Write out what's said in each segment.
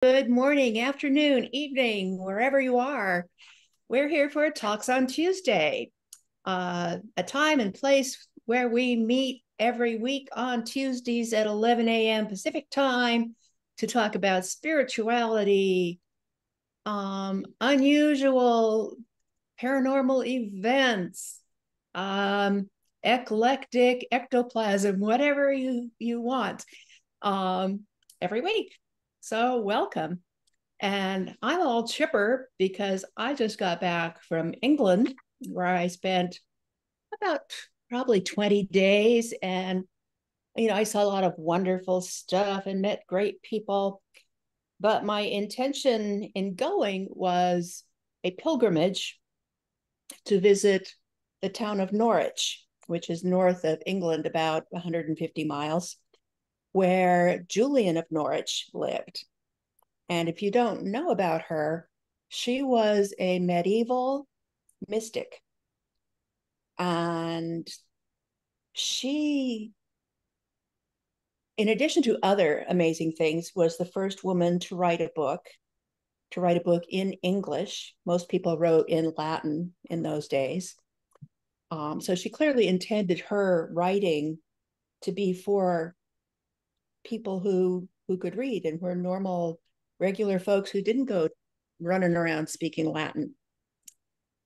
Good morning, afternoon, evening, wherever you are. We're here for Talks on Tuesday, a time and place where we meet every week on Tuesdays at 11 a.m. Pacific time to talk about spirituality, unusual paranormal events, eclectic ectoplasm, whatever you want, um, every week. So welcome. And I'm all chipper because I just got back from England, where I spent about probably 20 days. And, I saw a lot of wonderful stuff and met great people. But my intention in going was a pilgrimage to visit the town of Norwich, which is north of England, about 150 miles, where Julian of Norwich lived. And if you don't know about her, she was a medieval mystic. And she, in addition to other amazing things, was the first woman to write a book in English. Most people wrote in Latin in those days. So she clearly intended her writing to be for people who could read and were normal, regular folks who didn't go running around speaking Latin.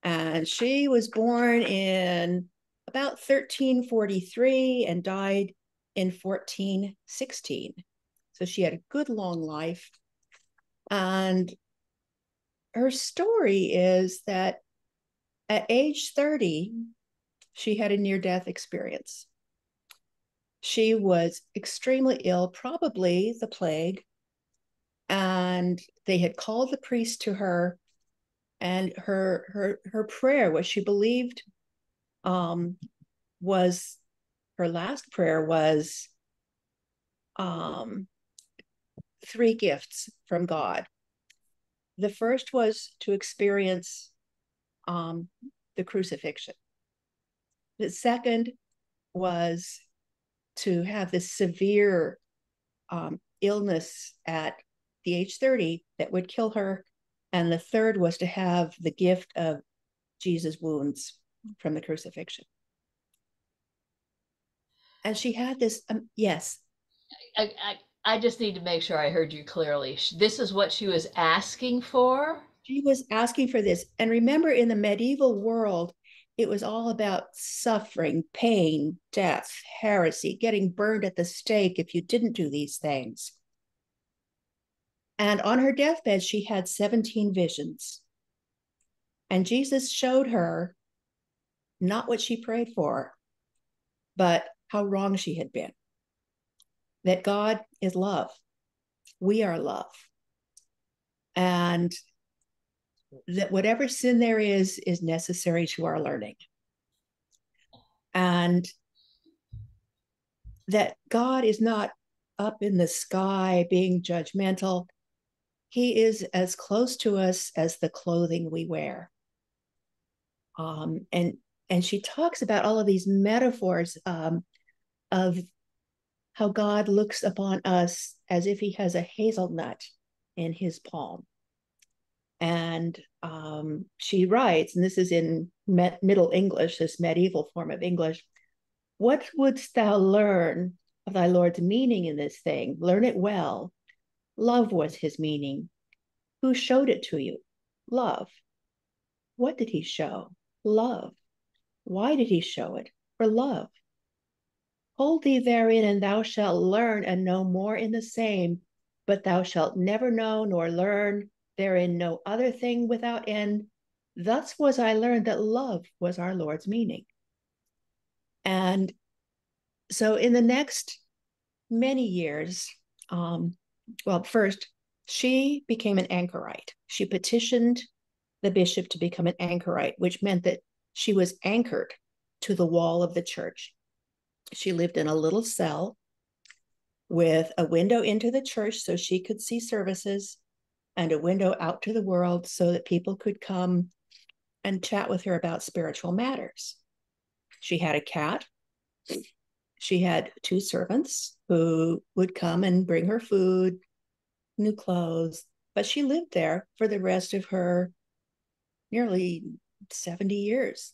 And she was born in about 1343 and died in 1416. So she had a good long life. And her story is that at age 30, she had a near death experience. She was extremely ill, probably the plague. And they had called the priest to her, and her prayer, what she believed was her last prayer was three gifts from God. The first was to experience the crucifixion. The second was to have this severe illness at the age 30 that would kill her. And the third was to have the gift of Jesus' wounds from the crucifixion. And she had this, yes. I, I just need to make sure I heard you clearly. This is what she was asking for? She was asking for this. And remember, in the medieval world, it was all about suffering, pain, death, heresy, getting burned at the stake if you didn't do these things. And on her deathbed, she had 17 visions. And Jesus showed her not what she prayed for, but how wrong she had been. That God is love. We are love. And that whatever sin there is necessary to our learning. And that God is not up in the sky being judgmental. He is as close to us as the clothing we wear. And she talks about all of these metaphors of how God looks upon us as if he has a hazelnut in his palm. And she writes, and this is in Middle English, this medieval form of English, what wouldst thou learn of thy Lord's meaning in this thing? Learn it well. Love was his meaning. Who showed it to you? Love. What did he show? Love. Why did he show it? For love. Hold thee therein, and thou shalt learn and know more in the same, but thou shalt never know nor learn therein no other thing without end. Thus was I learned that love was our Lord's meaning. And so in the next many years, first, she became an anchorite. She petitioned the bishop to become an anchorite, which meant that she was anchored to the wall of the church. She lived in a little cell with a window into the church so she could see services, and a window out to the world so that people could come and chat with her about spiritual matters. She had a cat. She had two servants who would come and bring her food, new clothes, but she lived there for the rest of her nearly 70 years,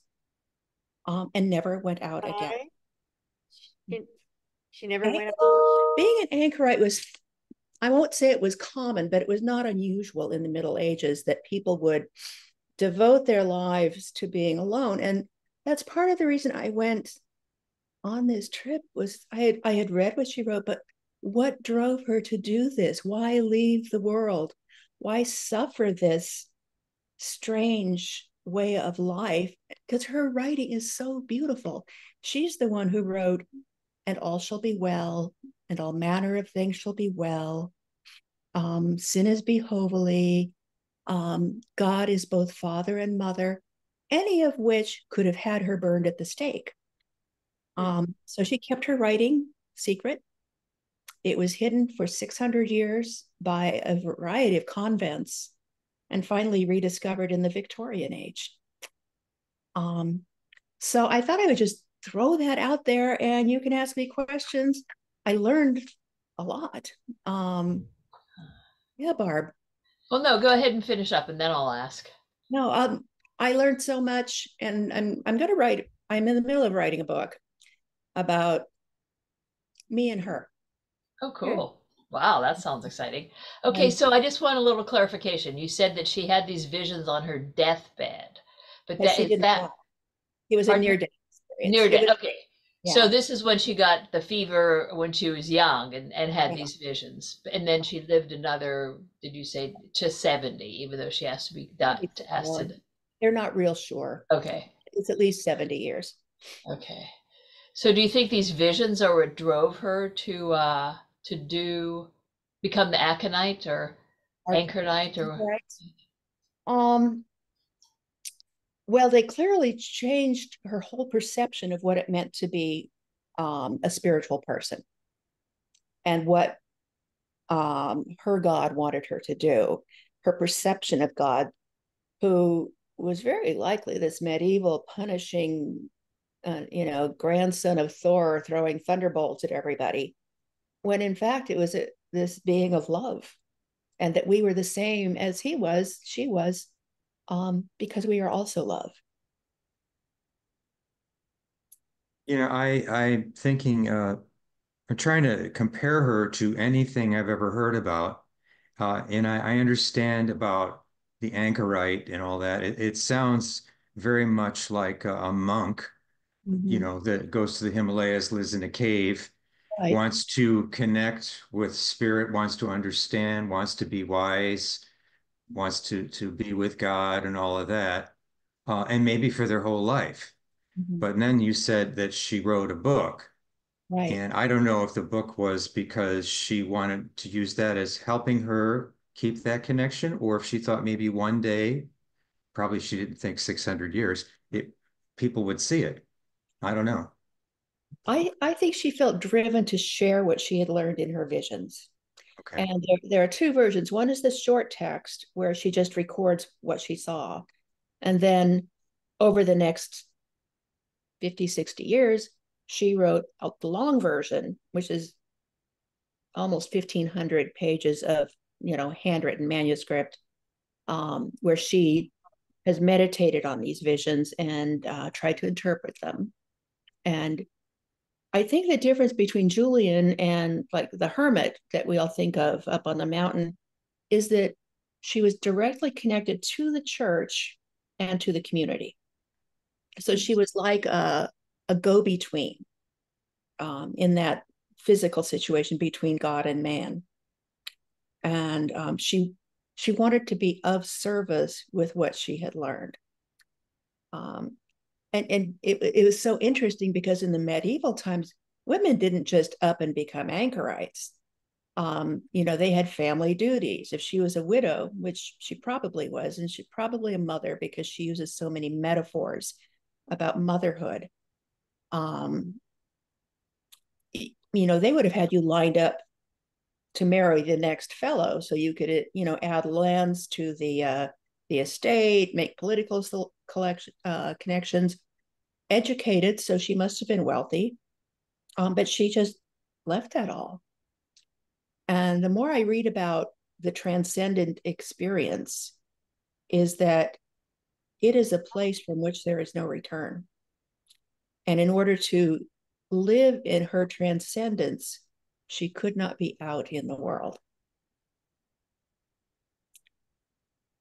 and never went out again. Why? She, she never Okay. went. Being an anchorite was, I won't say it was common, but it was not unusual in the Middle Ages that people would devote their lives to being alone. And that's part of the reason I went on this trip was I had read what she wrote, but what drove her to do this? Why leave the world? Why suffer this strange way of life? Because her writing is so beautiful. She's the one who wrote, "And all shall be well, and all manner of things shall be well. Sin is be holy. God is both father and mother," any of which could have had her burned at the stake. So she kept her writing secret. It was hidden for 600 years by a variety of convents and finally rediscovered in the Victorian age. Um, so I thought I would just throw that out there and you can ask me questions. I learned a lot. Yeah, Barb. Well, no, go ahead and finish up and then I'll ask. No, I learned so much, and I'm going to write. I'm in the middle of writing a book about me and her. Oh, Yeah. cool. Wow, that sounds exciting. Okay, And so I just want a little clarification. You said that she had these visions on her deathbed, but but that she is didn't die. that, It was a pardon? near death experience. Near It death. was, Okay. So yeah, this is when she got the fever when she was young and had yeah. these visions. And then she lived another, did you say to 70, even though she has to be that Maybe has more. to, They're not real sure. okay. It's at least 70 years. Okay. So do you think these visions are what drove her to do become the aconite or Are anchorite or right? Um, well, they clearly changed her whole perception of what it meant to be a spiritual person and what her God wanted her to do. Her perception of God, who was very likely this medieval punishing, grandson of Thor throwing thunderbolts at everybody, when in fact it was this being of love, and that we were the same as he was, she was, because we are also love. I'm thinking, I'm trying to compare her to anything I've ever heard about. And I understand about the anchorite and all that. It sounds very much like a monk, Mm-hmm. that goes to the Himalayas, lives in a cave, Right. wants to connect with spirit, wants to understand, wants to be wise, wants to be with God and all of that, and maybe for their whole life. Mm-hmm. But then you said that she wrote a book. Right. And I don't know if the book was because she wanted to use that as helping her keep that connection, or if she thought maybe one day, probably she didn't think 600 years, people would see it. I don't know. I think she felt driven to share what she had learned in her visions. Okay. And there are two versions. One is the short text where she just records what she saw. And then over the next 50, 60 years, she wrote the long version, which is almost 1,500 pages of, handwritten manuscript, where she has meditated on these visions and tried to interpret them. And I think the difference between Julian and like the hermit that we all think of up on the mountain is that she was directly connected to the church and to the community. So she was like a go between, in that physical situation between God and man. And she wanted to be of service with what she had learned. Um, and it was so interesting because in the medieval times, women didn't just up and become anchorites. They had family duties. If she was a widow, which she probably was, and she probably a mother because she uses so many metaphors about motherhood. Um, they would have had you lined up to marry the next fellow, so you could, add lands to the estate, make political connections. Educated, so she must have been wealthy, but she just left that all. And the more I read about the transcendent experience is that it is a place from which there is no return. And in order to live in her transcendence, she could not be out in the world,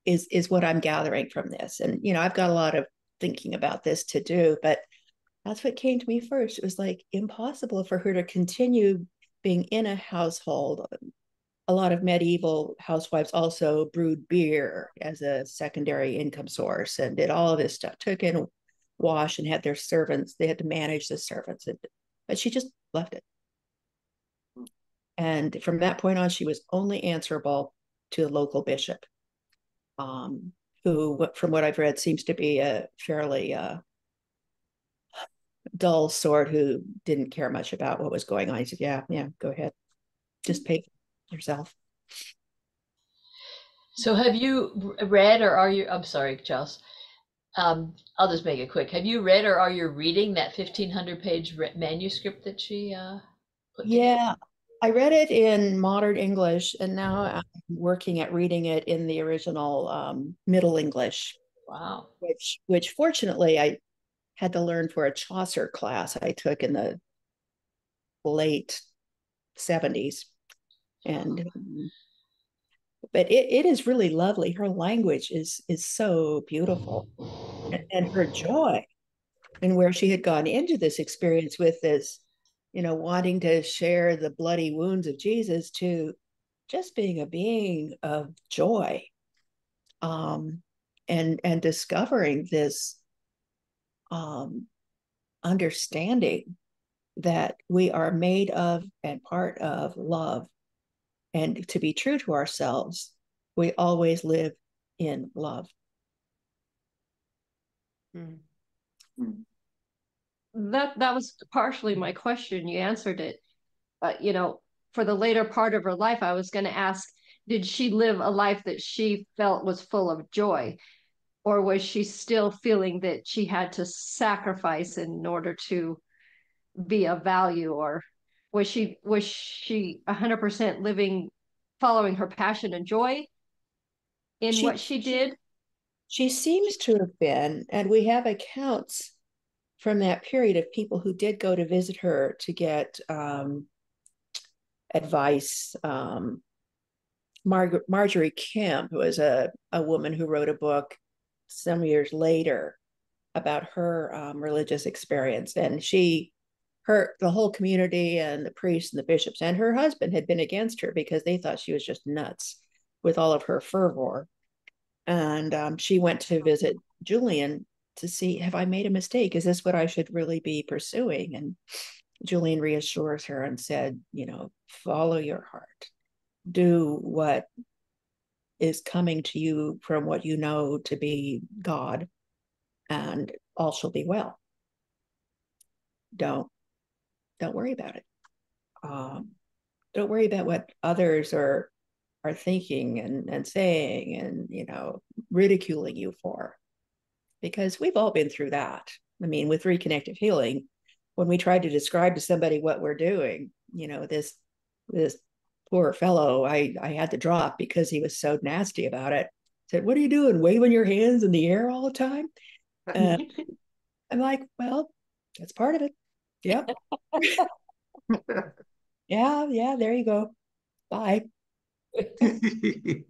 is what I'm gathering from this. And, I've got a lot of thinking about this to do, but that's what came to me first. It was like impossible for her to continue being in a household. A lot of medieval housewives also brewed beer as a secondary income source and did all of this stuff, took in wash and had their servants. They had to manage the servants, but she just left it. And from that point on, she was only answerable to the local bishop, who, from what I've read, seems to be a fairly dull sort who didn't care much about what was going on. He said, yeah, go ahead. Just pay yourself. So have you read or are you, I'm sorry, Charles. I'll just make it quick. Have you read or are you reading that 1,500-page manuscript that she put together? Yeah, I read it in modern English, and now I'm working at reading it in the original Middle English. Wow. Which fortunately I had to learn for a Chaucer class I took in the late 70s. And but it is really lovely. Her language is so beautiful. And her joy, and where she had gone into this experience with this, wanting to share the bloody wounds of Jesus, to just being a being of joy, and discovering this understanding that we are made of and part of love, and to be true to ourselves, we always live in love. That was partially my question. You answered it. For the later part of her life, I was going to ask, did she live a life that she felt was full of joy? Or was she still feeling that she had to sacrifice in order to be of value? Or was she 100% living, following her passion and joy in what she did? She seems to have been, and we have accounts from that period of people who did go to visit her to get advice. Marjorie Kemp was a woman who wrote a book some years later about her religious experience, and the whole community and the priests and the bishops and her husband had been against her because they thought she was just nuts with all of her fervor. And she went to visit Julian to see, have I made a mistake? Is this what I should really be pursuing? And Julian reassures her and said, follow your heart. Do what is coming to you from what you know to be God, and all shall be well. Don't worry about it. Don't worry about what others are thinking and saying and ridiculing you for, because we've all been through that. I mean, with reconnective healing, when we try to describe to somebody what we're doing, this poor fellow I had to drop because he was so nasty about it. Said, "What are you doing? Waving your hands in the air all the time?" I'm like, well, that's part of it. Yep. yeah, there you go. Bye. Hey,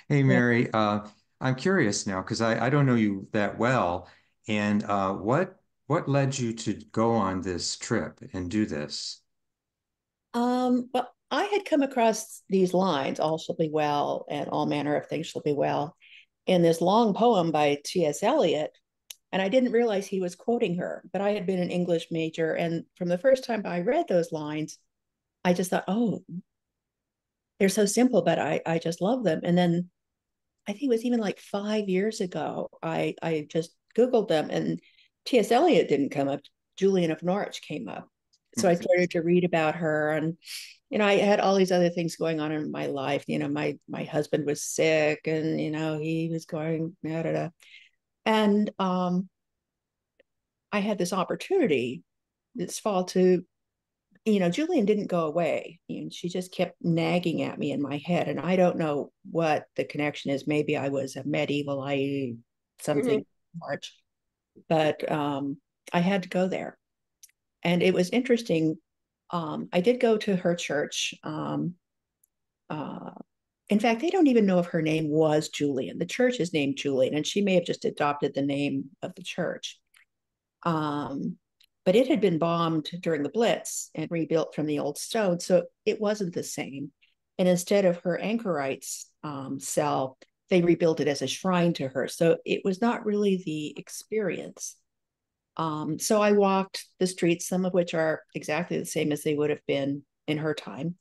Mary, I'm curious now because I don't know you that well. And what led you to go on this trip and do this? Well, I had come across these lines, all shall be well and all manner of things shall be well, in this long poem by T.S. Eliot. And I didn't realize he was quoting her, but I had been an English major. And from the first time I read those lines, I just thought, oh, they're so simple, but I just love them. And then I think it was even like 5 years ago, I just Googled them, and T.S. Eliot didn't come up. Julian of Norwich came up. So I started to read about her, and I had all these other things going on in my life. My husband was sick, and he was going da, da, da. And I had this opportunity this fall to Julian didn't go away. She just kept nagging at me in my head. And I don't know what the connection is. Maybe I was a medieval something March, but I had to go there. And it was interesting. I did go to her church. In fact, they don't even know if her name was Julian. The church is named Julian, and she may have just adopted the name of the church. But it had been bombed during the Blitz and rebuilt from the old stone, so it wasn't the same. And instead of her anchorites cell, they rebuilt it as a shrine to her. So it was not really the experience. So I walked the streets, some of which are exactly the same as they would have been in her time.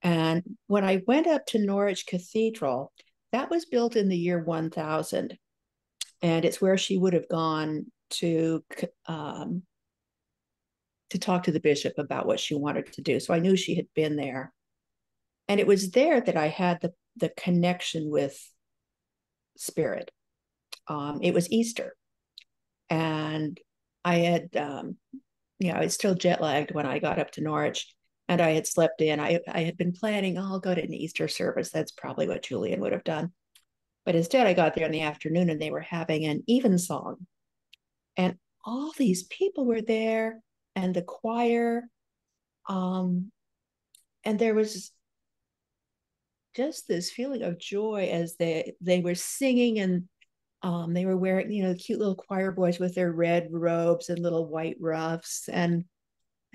And when I went up to Norwich Cathedral, that was built in the year 1000. And it's where she would have gone to talk to the bishop about what she wanted to do. So I knew she had been there. And it was there that I had the connection with spirit. It was Easter. And I had, I was still jet lagged when I got up to Norwich, and I had slept in. I had been planning, I'll go to an Easter service. That's probably what Julian would have done. But instead, I got there in the afternoon and they were having an evensong. And all these people were there and the choir. And there was just this feeling of joy as they were singing, and they were wearing, the cute little choir boys with their red robes and little white ruffs. And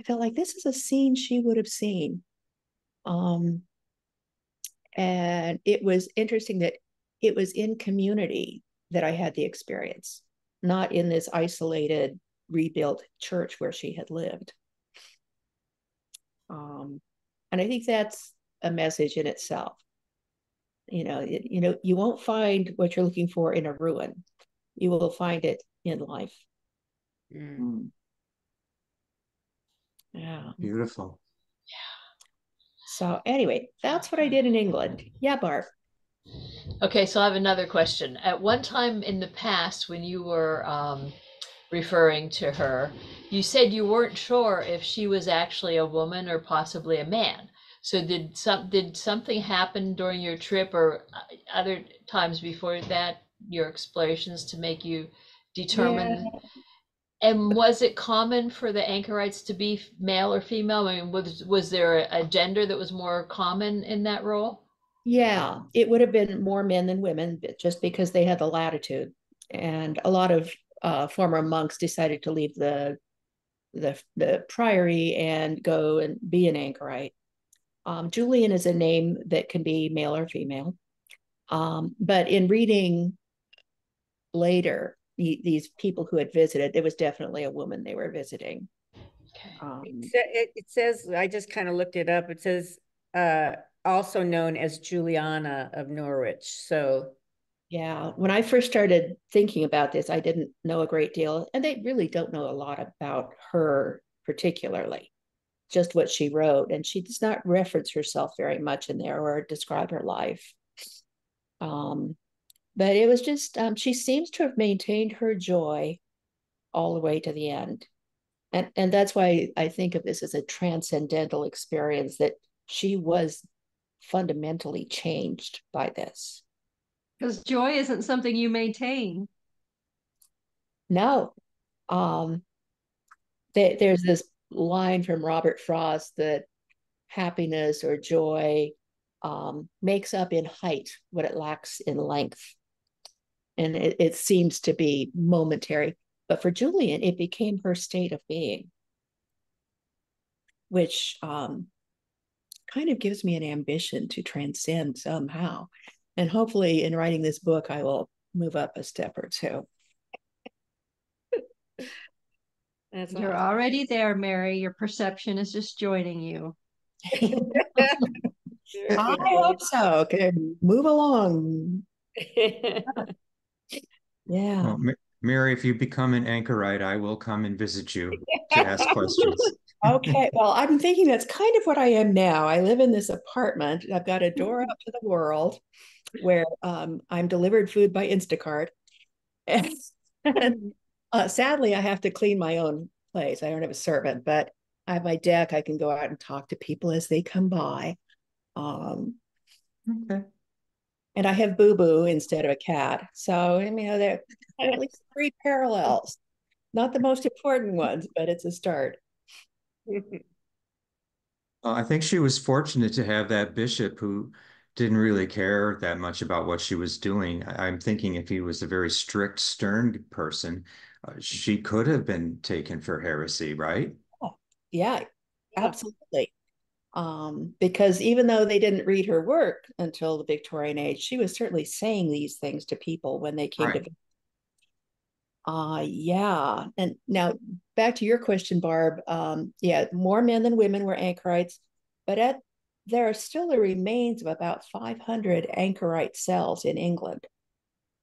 I felt like this is a scene she would have seen. And it was interesting that it was in community that I had the experience, not in this isolated, rebuilt church where she had lived. And I think that's a message in itself. You won't find what you're looking for in a ruin. You will find it in life. Yeah. Beautiful. So anyway, that's what I did in England. Yeah, Barb. Okay, so I have another question. At one time in the past, when you were referring to her, you said you weren't sure if she was actually a woman or possibly a man. So did something happen during your trip or other times before that, your explorations, to make you determine? Yeah. And was it common for the anchorites to be male or female? I mean, was there a gender that was more common in that role? Yeah, it would have been more men than women, just because they had the latitude. And a lot of former monks decided to leave the priory and go and be an anchorite. Julian is a name that can be male or female. But in reading later, these people who had visited, it was definitely a woman they were visiting. It says, I just kind of looked it up. It says also known as Juliana of Norwich. So yeah, when I first started thinking about this, I didn't know a great deal, and they really don't know a lot about her particularly, just what she wrote. And she does not reference herself very much in there or describe her life. But it was just, she seems to have maintained her joy all the way to the end. And that's why I think of this as a transcendental experience, that she was fundamentally changed by this. Because joy isn't something you maintain. No. There's this line from Robert Frost that happiness or joy makes up in height what it lacks in length. And it seems to be momentary. But for Julian, it became her state of being, which kind of gives me an ambition to transcend somehow. And hopefully, in writing this book, I will move up a step or two. You're already there, Mary. Your perception is just joining you. I hope so. Okay, move along. Yeah. Well, Mary, if you become an anchorite, I will come and visit you to ask questions. Okay. Well, I'm thinking that's kind of what I am now. I live in this apartment. I've got a door out to the world where I'm delivered food by Instacart. And sadly, I have to clean my own place. I don't have a servant, but I have my deck. I can go out and talk to people as they come by. Okay. And I have Boo Boo instead of a cat. So, I mean, there are at least 3 parallels. Not the most important ones, but it's a start. I think she was fortunate to have that bishop who didn't really care that much about what she was doing. I'm thinking if he was a very strict, stern person, she could have been taken for heresy, right? Oh, yeah, absolutely. Because even though they didn't read her work until the Victorian age, she was certainly saying these things to people when they came Right. to. Yeah. And now back to your question, Barb. Yeah, more men than women were anchorites, but there are still the remains of about 500 anchorite cells in England.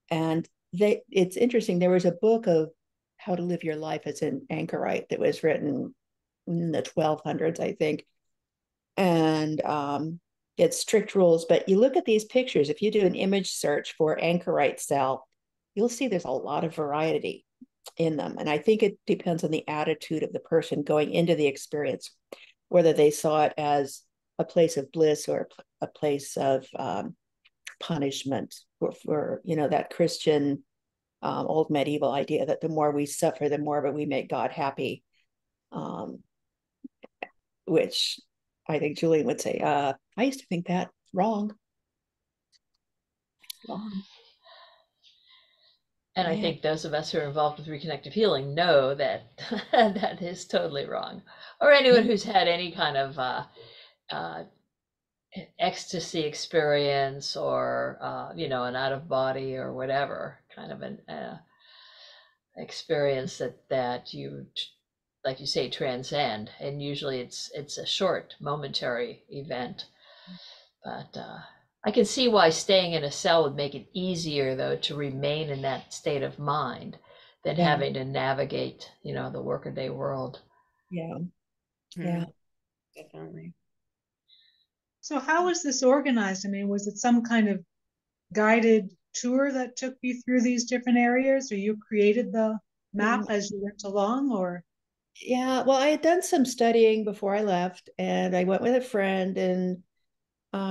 And it's interesting. There was a book of how to live your life as an anchorite that was written in the 1200s, I think. And it's strict rules. But you look at these pictures, if you do an image search for anchorite cell, you'll see there's a lot of variety in them. And I think it depends on the attitude of the person going into the experience, whether they saw it as a place of bliss or a place of punishment for that Christian old medieval idea that the more we suffer, the more but we make God happy, um, which I think Julian would say, I used to think that wrong. Wrong. And I think those of us who are involved with reconnective healing know that that is totally wrong. Or anyone who's had any kind of uh, ecstasy experience or, an out of body or whatever kind of an experience that you, like you say, transcend. And usually it's a short, momentary event. But I can see why staying in a cell would make it easier, though, to remain in that state of mind than having to navigate, the workaday world. Yeah. Yeah. Definitely. So how was this organized? I mean, was it some kind of guided tour that took you through these different areas, or you created the map as you went along, or? Yeah, well, I had done some studying before I left, and I went with a friend, and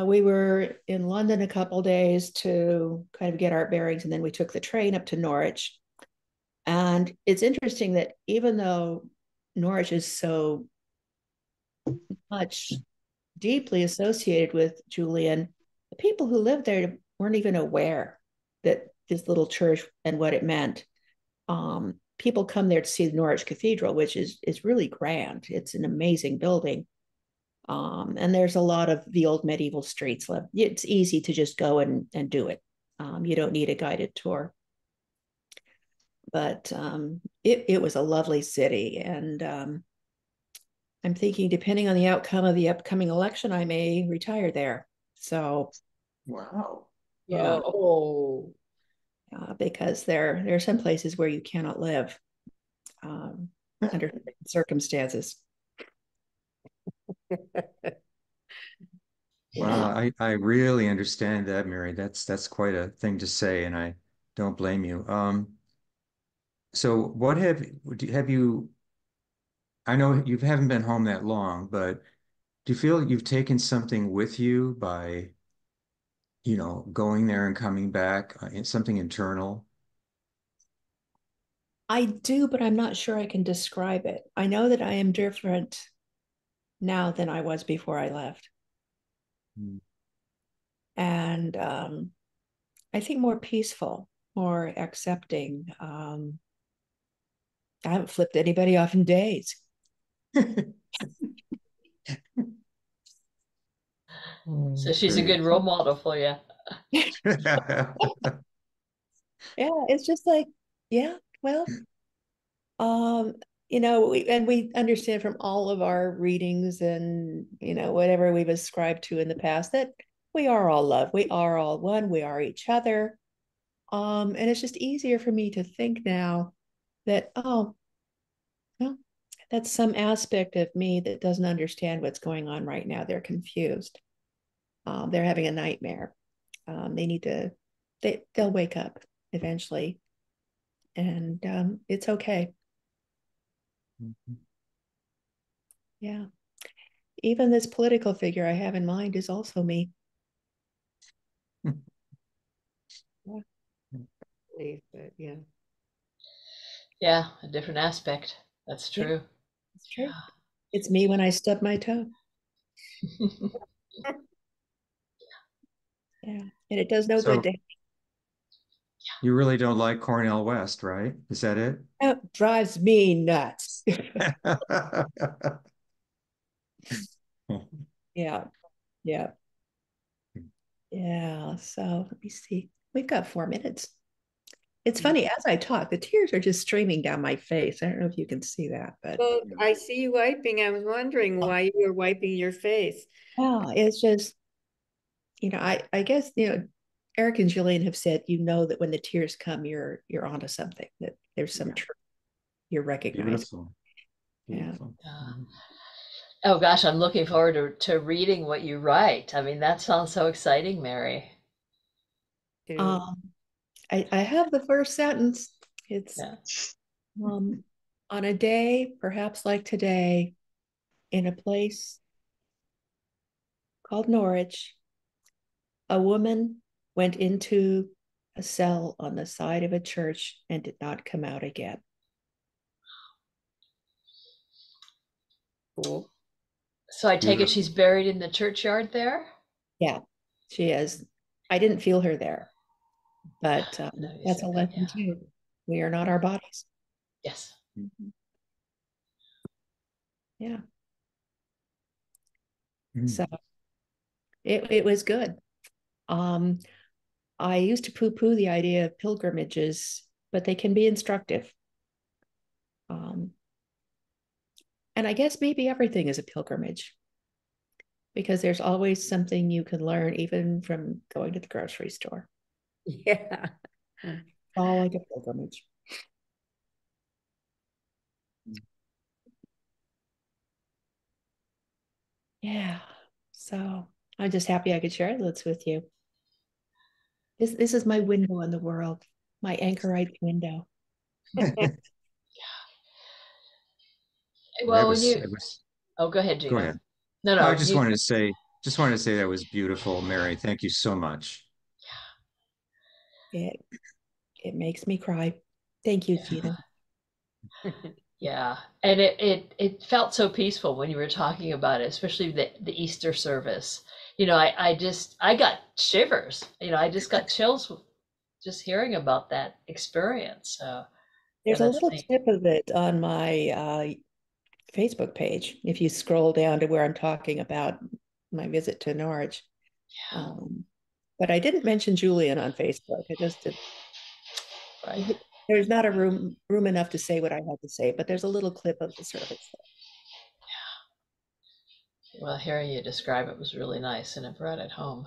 we were in London a couple days to kind of get our bearings, and then we took the train up to Norwich. And it's interesting that even though Norwich is so much deeply associated with Julian, the people who lived there weren't even aware that this little church and what it meant. People come there to see the Norwich Cathedral, which is really grand. It's an amazing building. And there's a lot of the old medieval streets left. It's easy to just go and do it. You don't need a guided tour. But it was a lovely city. And I'm thinking, depending on the outcome of the upcoming election, I may retire there. So, Wow. yeah. Oh. Because there are some places where you cannot live under circumstances. Wow, I really understand that, Mary. That's quite a thing to say, and I don't blame you. So what have you, I know you haven't been home that long, but do you feel you've taken something with you by, going there and coming back, something internal? I do, but I'm not sure I can describe it. I know that I am different now than I was before I left. Mm. And I think more peaceful, more accepting. I haven't flipped anybody off in days. So she's a good role model for you. Yeah, it's just like, yeah, well, um, we understand from all of our readings and whatever we've ascribed to in the past that we are all love, we are all one, we are each other. And it's just easier for me to think now that, oh, well, that's some aspect of me that doesn't understand what's going on right now. They're confused. They're having a nightmare. They need to, they'll wake up eventually, and it's okay. Yeah. Even this political figure I have in mind is also me. Yeah. But yeah. Yeah, a different aspect. That's Yeah, true. it's true. It's me when I stub my toe. Yeah. And it does no So good to you really don't like Cornell West, right? Is that it? that drives me nuts. Yeah. Yeah. Yeah. So let me see. We've got 4 minutes. It's funny, as I talk, the tears are just streaming down my face. I don't know if you can see that, but Well, I see you wiping. I was wondering why you were wiping your face. yeah, it's just, I guess, Eric and Julian have said, that when the tears come, you're onto something, that there's some truth you're recognizing. Beautiful. Yeah. Beautiful. Oh gosh, I'm looking forward to reading what you write. I mean, that sounds so exciting, Mary. Um, I have the first sentence. It's Yeah. on a day, perhaps like today, in a place called Norwich, a woman went into a cell on the side of a church and did not come out again. Cool. So I take it Beautiful. she's buried in the churchyard there? Yeah, she is. I didn't feel her there, but No, you that's said a that, lesson yeah. too. We are not our bodies. Yes. Yeah. Mm. So it was good. Um, I used to poo-poo the idea of pilgrimages, but they can be instructive. Um, and I guess maybe everything is a pilgrimage because there's always something you can learn, even from going to the grocery store. Yeah. All like a pilgrimage. Yeah. So I'm just happy I could share this with you. This is my window on the world, my anchorite window. That Well, when was, you, it was, oh, go ahead, go Gina. ahead. No, I no, just you, wanted to say, that was beautiful, Mary. Thank you so much. It it makes me cry. Thank you, yeah. Gina. Yeah, and it felt so peaceful when you were talking about it, especially the Easter service. I got shivers. I just got chills just hearing about that experience. So yeah, There's a that's little neat. clip of it on my Facebook page. If you scroll down to where I'm talking about my visit to Norwich, um, but I didn't mention Julian on Facebook. I just did. Right. There's not a room enough to say what I had to say, but there's a little clip of the service. Well, hearing you describe it was really nice, and it brought it home.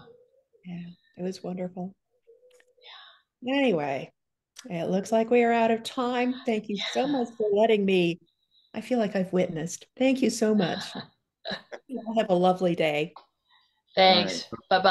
Yeah, it was wonderful. Anyway, it looks like we are out of time. Thank you so much for letting me. I feel like I've witnessed. Thank you so much. You all have a lovely day. All right. Thanks. Bye bye.